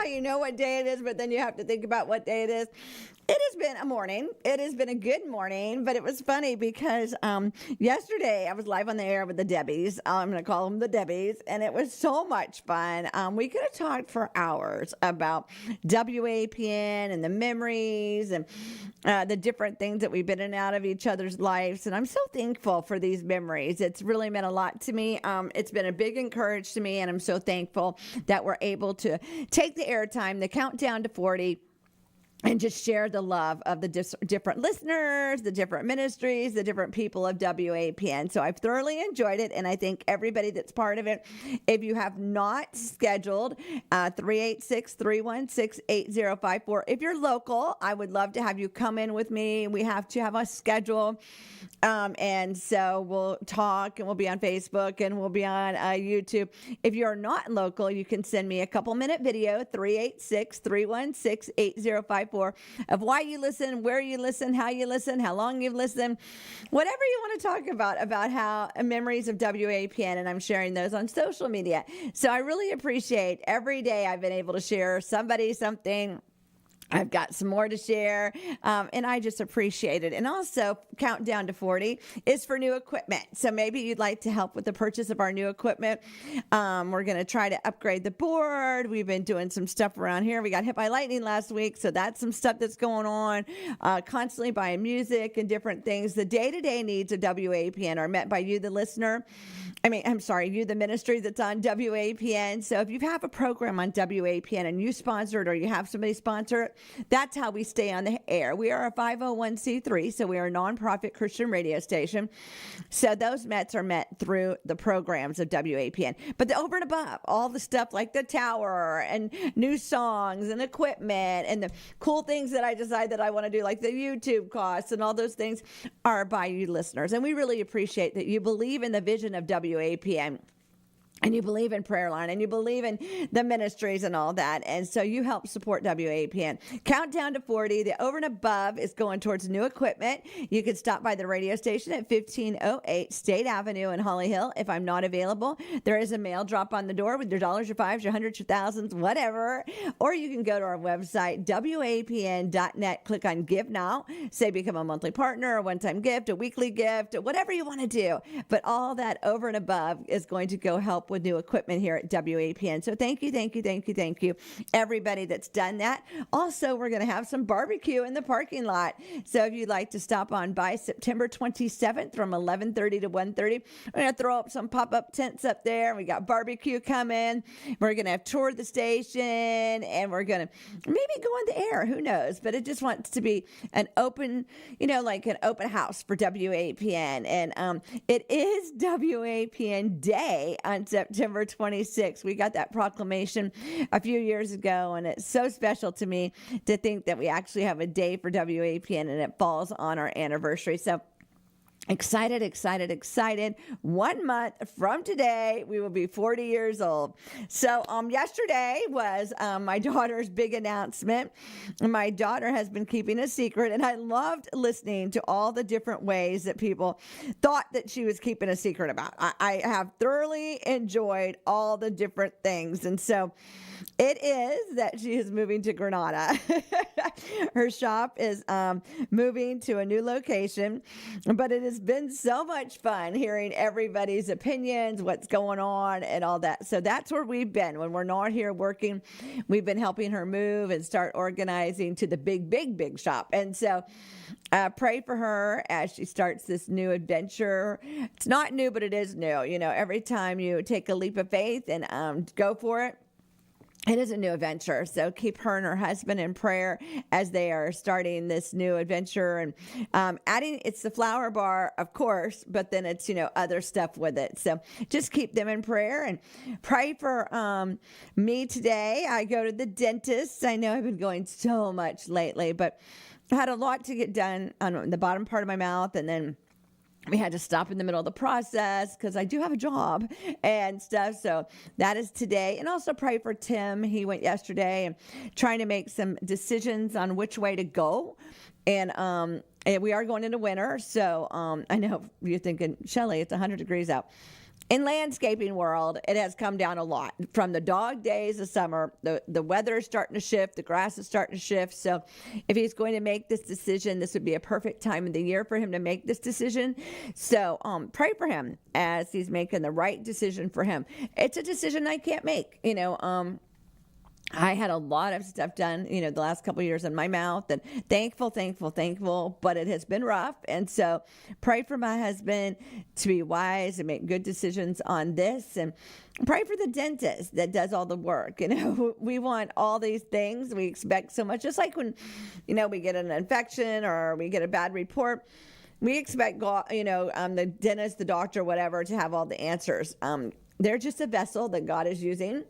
how you know what day it is, but then you have to think about what day it is. It has been a morning. It has been a good morning, but it was funny because yesterday I was live on the air with the Debbies. I'm going to call them the Debbies, and it was so much fun. We could have talked for hours about WAPN and the memories and the different things that we've been in and out of each other's lives, and I'm so thankful for these memories. It's really meant a lot to me. It's been a big encouragement to me, and I'm so thankful that we're able to take the airtime, the countdown to 40, and just share the love of the different listeners, the different ministries, the different people of WAPN. So I've thoroughly enjoyed it, and I thank everybody that's part of it. If you have not scheduled, 386-316-8054. If you're local, I would love to have you come in with me. We have to have a schedule, and so we'll talk, and we'll be on Facebook, and we'll be on YouTube. If you're not local, you can send me a couple-minute video, 386-316-8054. Of why you listen, where you listen, how long you've listened, whatever you want to talk about how memories of WAPN, and I'm sharing those on social media. So I really appreciate every day I've been able to share somebody something. I've got some more to share, and I just appreciate it. And also, Countdown to 40 is for new equipment. So maybe you'd like to help with the purchase of our new equipment. We're going to try to upgrade the board. We've been doing some stuff around here. We got hit by lightning last week, so that's some stuff that's going on. Constantly buying music and different things. The day-to-day needs of WAPN are met by you, the listener. You, the ministry that's on WAPN. So if you have a program on WAPN and you sponsor it or you have somebody sponsor it, that's how we stay on the air. We are a 501c3, so we are a nonprofit Christian radio station. So those METs are met through the programs of WAPN. But the over and above, all the stuff like the tower and new songs and equipment and the cool things that I decide that I want to do, like the YouTube costs and all those things, are by you listeners. And we really appreciate that you believe in the vision of WAPN. And you believe in Prayer Line, and you believe in the ministries and all that. And so you help support WAPN. Countdown to 40, the over and above is going towards new equipment. You can stop by the radio station at 1508 State Avenue in Holly Hill. If I'm not available, there is a mail drop on the door with your dollars, your fives, your hundreds, your thousands, whatever. Or you can go to our website, WAPN.net, click on Give Now. Say become a monthly partner, a one-time gift, a weekly gift, whatever you want to do. But all that over and above is going to go help with new equipment here at WAPN. So thank you, everybody that's done that. Also, we're going to have some barbecue in the parking lot. So if you'd like to stop on by September 27th from 11:30 to 1:30, we're going to throw up some pop-up tents up there. We got barbecue coming. We're going to have toured the station, and we're going to maybe go on the air. Who knows? But it just wants to be an open, like an open house for WAPN. And it is WAPN Day on September 26th. We got that proclamation a few years ago, and it's so special to me to think that we actually have a day for WAPN, and it falls on our anniversary. So excited. 1 month from today, we will be 40 years old. So yesterday was my daughter's big announcement. My daughter has been keeping a secret, and I loved listening to all the different ways that people thought that she was keeping a secret about. I have thoroughly enjoyed all the different things. And so it is that she is moving to Granada. Her shop is moving to a new location, but it has been so much fun hearing everybody's opinions, what's going on, and all that. So that's where we've been. When we're not here working, we've been helping her move and start organizing to the big shop. And so pray for her as she starts this new adventure. It's not new, but it is new. Every time you take a leap of faith and go for it, it is a new adventure. So keep her and her husband in prayer as they are starting this new adventure. And it's the flower bar, of course, but then it's, other stuff with it. So just keep them in prayer and pray for me today. I go to the dentist. I know I've been going so much lately, but I had a lot to get done on the bottom part of my mouth, and then we had to stop in the middle of the process because I do have a job and stuff. So that is today. And also pray for Tim. He went yesterday and trying to make some decisions on which way to go. And we are going into winter. So I know you're thinking, Shelley, it's 100 degrees out. in landscaping world, it has come down a lot. From the dog days of summer, the weather is starting to shift, the grass is starting to shift. So if he's going to make this decision, this would be a perfect time of the year for him to make this decision. So pray for him as he's making the right decision for him. It's a decision I can't make, I had a lot of stuff done, the last couple of years in my mouth, and thankful, but it has been rough. And so pray for my husband to be wise and make good decisions on this, and pray for the dentist that does all the work. We want all these things. We expect so much, just like when, we get an infection or we get a bad report. We expect, the dentist, the doctor, whatever, to have all the answers. They're just a vessel that God is using.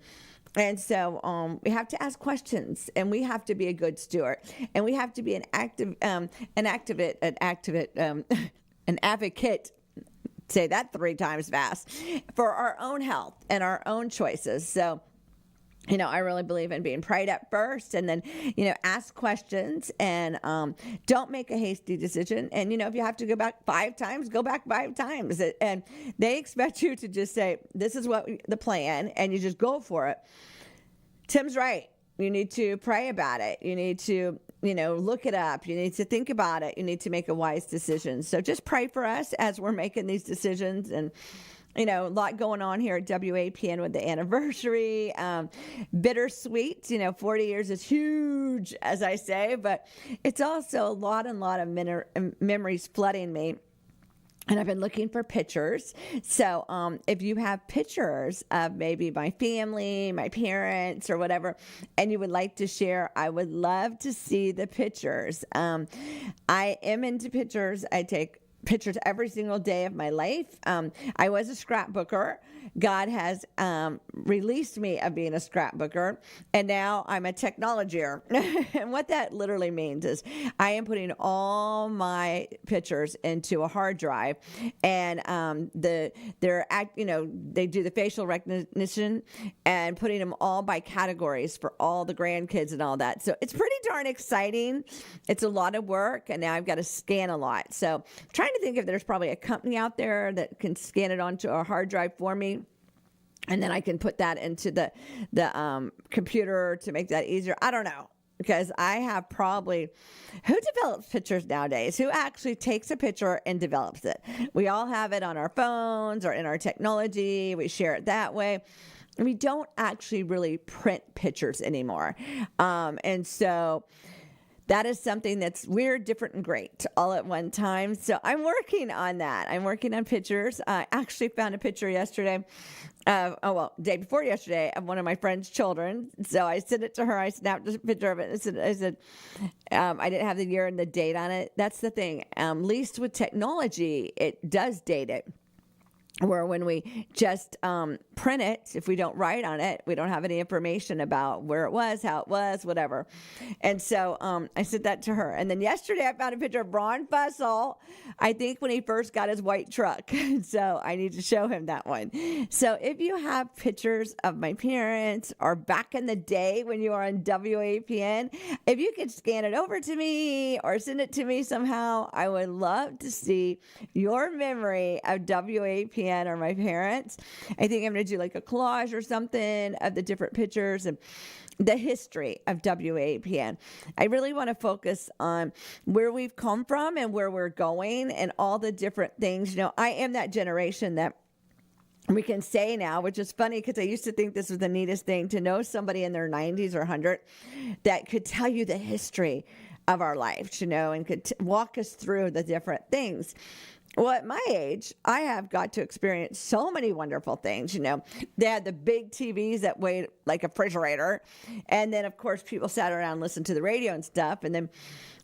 And so we have to ask questions, and we have to be a good steward, and we have to be an advocate. Say that 3 times fast, for our own health and our own choices. So, I really believe in being prayed at first, and then, ask questions, and don't make a hasty decision. And, if you have to go back 5 times, go back 5 times. And they expect you to just say, this is what the plan, and you just go for it. Tim's right. You need to pray about it. You need to, look it up. You need to think about it. You need to make a wise decision. So just pray for us as we're making these decisions. And a lot going on here at WAPN with the anniversary. Bittersweet, 40 years is huge, as I say, but it's also a lot of memories flooding me. And I've been looking for pictures. So if you have pictures of maybe my family, my parents, or whatever, and you would like to share, I would love to see the pictures. I am into pictures. I take pictures every single day of my life. I was a scrapbooker. God has released me of being a scrapbooker, and now I'm a technologier. And what that literally means is I am putting all my pictures into a hard drive, and they do the facial recognition and putting them all by categories for all the grandkids and all that. So it's pretty darn exciting. It's a lot of work, and now I've got to scan a lot. So I'm trying to think if there's probably a company out there that can scan it onto a hard drive for me. And then I can put that into the computer to make that easier. I don't know, because I have probably, who develops pictures nowadays? Who actually takes a picture and develops it? We all have it on our phones or in our technology. We share it that way. We don't actually really print pictures anymore. And so that is something that's weird, different, and great all at one time. So I'm working on that. I'm working on pictures. I actually found a picture yesterday. Day before yesterday, of one of my friend's children. So I sent it to her. I snapped a picture of it. I said, I didn't have the year and the date on it. That's the thing. Least with technology, it does date it. Where when we just print it, if we don't write on it, we don't have any information about where it was, how it was, whatever. And so I sent that to her. And then yesterday I found a picture of Braun Fussell, I think when he first got his white truck. So I need to show him that one. So if you have pictures of my parents or back in the day when you were on WAPN, if you could scan it over to me or send it to me somehow, I would love to see your memory of WAPN or my parents. I think I'm going to do like a collage or something of the different pictures and the history of WAPN. I really want to focus on where we've come from and where we're going and all the different things. I am that generation that we can say now, which is funny because I used to think this was the neatest thing to know somebody in their 90s or 100 that could tell you the history of our life, and could walk us through the different things. Well, at my age, I have got to experience so many wonderful things. They had the big TVs that weighed like a refrigerator. And then, of course, people sat around and listened to the radio and stuff. And then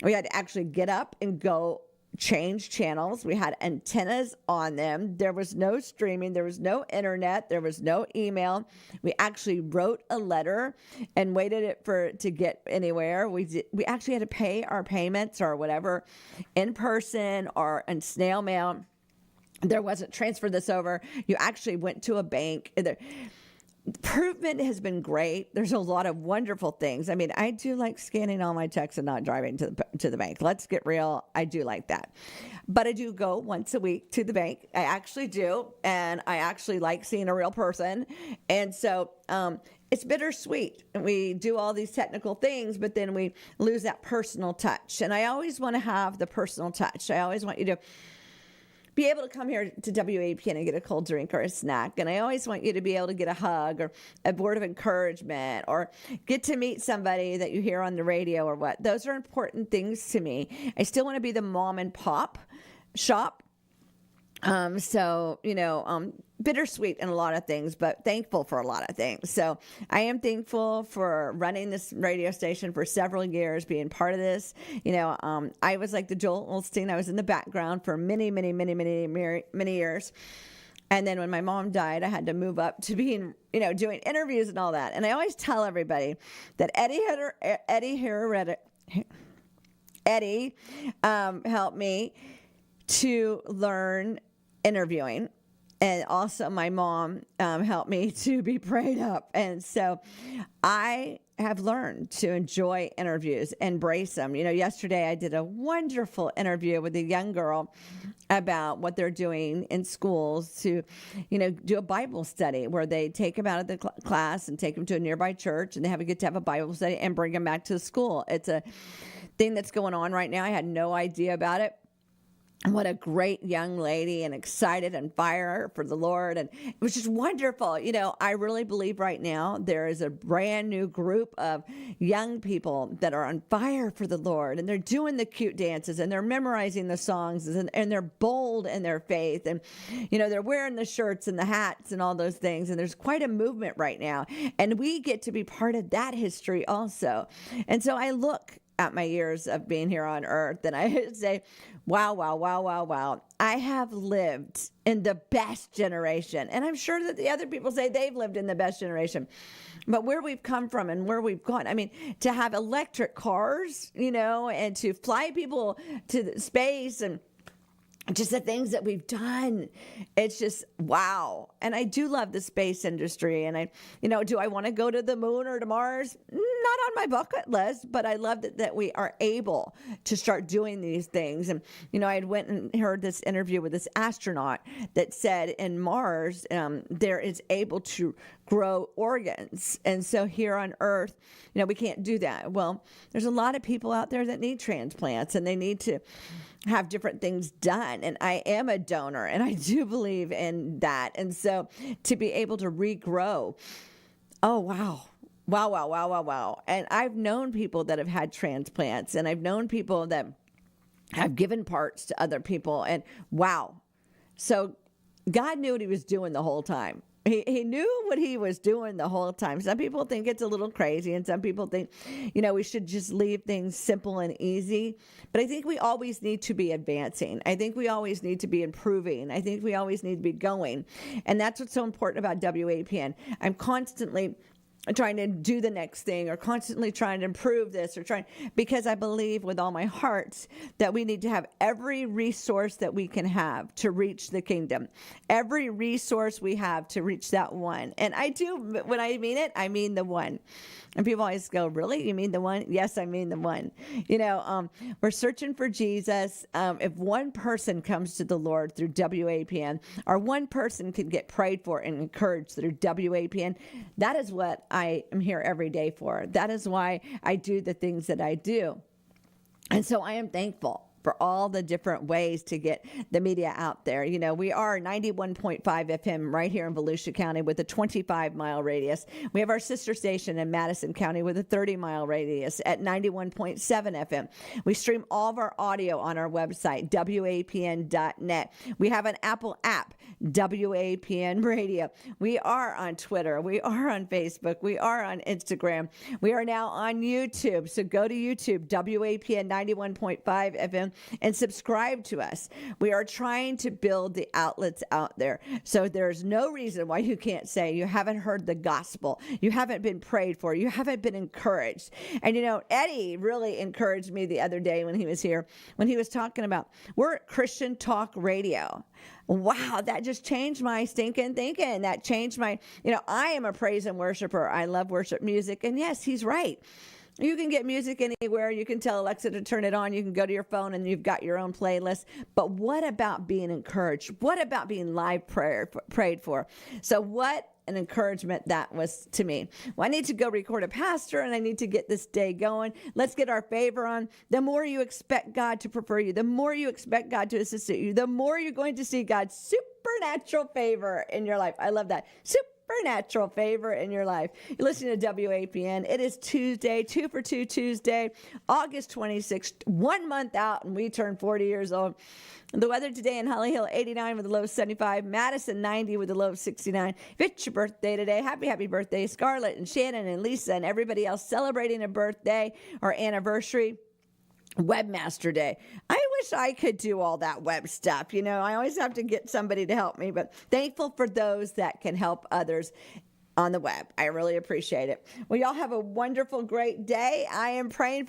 we had to actually get up and go change channels. We had antennas on them. There was no streaming. There was no internet. There was no email. We actually wrote a letter and waited to get anywhere. We actually had to pay our payments or whatever in person or in snail mail. There wasn't transfer this over. You actually went to a bank. improvement has been great. There's a lot of wonderful things. I mean, I do like scanning all my checks and not driving to the bank. Let's get real. I do like that. But I do go once a week to the bank. I actually do. And I actually like seeing a real person. And so it's bittersweet. We do all these technical things, but then we lose that personal touch. And I always want to have the personal touch. I always want you to be able to come here to WAPN and get a cold drink or a snack. And I always want you to be able to get a hug or a word of encouragement or get to meet somebody that you hear on the radio or what. Those are important things to me. I still want to be the mom and pop shop. Bittersweet in a lot of things, but thankful for a lot of things. So I am thankful for running this radio station for several years, being part of this. I was like the Joel Osteen. I was in the background for many, many, many, many, many years. And then when my mom died, I had to move up to being, doing interviews and all that. And I always tell everybody that Eddie helped me to learn interviewing. And also my mom helped me to be prayed up. And so I have learned to enjoy interviews, embrace them. Yesterday I did a wonderful interview with a young girl about what they're doing in schools to, do a Bible study where they take them out of the class and take them to a nearby church and they get to have a Bible study and bring them back to the school. It's a thing that's going on right now. I had no idea about it. What a great young lady, and excited and fire for the Lord. And it was just wonderful. I really believe right now there is a brand new group of young people that are on fire for the Lord, and they're doing the cute dances and they're memorizing the songs, and they're bold in their faith. And, they're wearing the shirts and the hats and all those things. And there's quite a movement right now. And we get to be part of that history also. And so I look at my years of being here on earth, and I say, wow, wow, wow, wow, wow. I have lived in the best generation. And I'm sure that the other people say they've lived in the best generation. But where we've come from and where we've gone, I mean, to have electric cars, and to fly people to space and just the things that we've done. It's just, wow. And I do love the space industry. And do I want to go to the moon or to Mars? Not on my bucket list, but I love that we are able to start doing these things. And, I had went and heard this interview with this astronaut that said in Mars, there is able to grow organs. And so here on Earth, we can't do that. Well, there's a lot of people out there that need transplants and they need to have different things done. And I am a donor and I do believe in that. And so to be able to regrow, oh, wow. Wow, wow, wow, wow, wow. And I've known people that have had transplants, and I've known people that have given parts to other people, and wow. So God knew what he was doing the whole time. He knew what he was doing the whole time. Some people think it's a little crazy, and some people think, we should just leave things simple and easy. But I think we always need to be advancing. I think we always need to be improving. I think we always need to be going. And that's what's so important about WAPN. I'm constantly trying to do the next thing, or constantly trying to improve this, because I believe with all my heart that we need to have every resource that we can have to reach the kingdom, every resource we have to reach that one. And I do, when I mean it, I mean the one. And people always go, really? You mean the one? Yes, I mean the one. We're searching for Jesus. If one person comes to the Lord through WAPN, or one person can get prayed for and encouraged through WAPN, that is what I am here every day for. That is why I do the things that I do. And so I am thankful for all the different ways to get the media out there. We are 91.5 FM right here in Volusia County with a 25-mile radius. We have our sister station in Madison County with a 30-mile radius at 91.7 FM. We stream all of our audio on our website, WAPN.net. We have an Apple app, WAPN Radio. We are on Twitter. We are on Facebook. We are on Instagram. We are now on YouTube. So go to YouTube, WAPN 91.5 FM. phone and subscribe to us. We are trying to build the outlets out there. So there's no reason why you can't say you haven't heard the gospel. You haven't been prayed for. You haven't been encouraged. And Eddie really encouraged me the other day when he was here, when he was talking about we're at Christian Talk Radio. Wow, that just changed my stinking thinking. That changed my, I am a praise and worshiper. I love worship music. And yes, he's right. You can get music anywhere. You can tell Alexa to turn it on. You can go to your phone and you've got your own playlist. But what about being encouraged? What about being live prayed for? So what an encouragement that was to me. Well, I need to go record a pastor and I need to get this day going. Let's get our favor on. The more you expect God to prefer you, the more you expect God to assist you, the more you're going to see God's supernatural favor in your life. I love that. Supernatural favor in your life. You're listening to WAPN. It is Tuesday, 2 for 2 Tuesday, August 26th, 1 month out, and we turn 40 years old. The weather today in Holly Hill, 89 with a low of 75. Madison, 90 with a low of 69. If it's your birthday today, happy birthday. Scarlett and Shannon and Lisa and everybody else celebrating a birthday or anniversary. Webmaster Day. I wish I could do all that web stuff. I always have to get somebody to help me, but thankful for those that can help others on the web. I really appreciate it. Well, y'all have a wonderful, great day. I am praying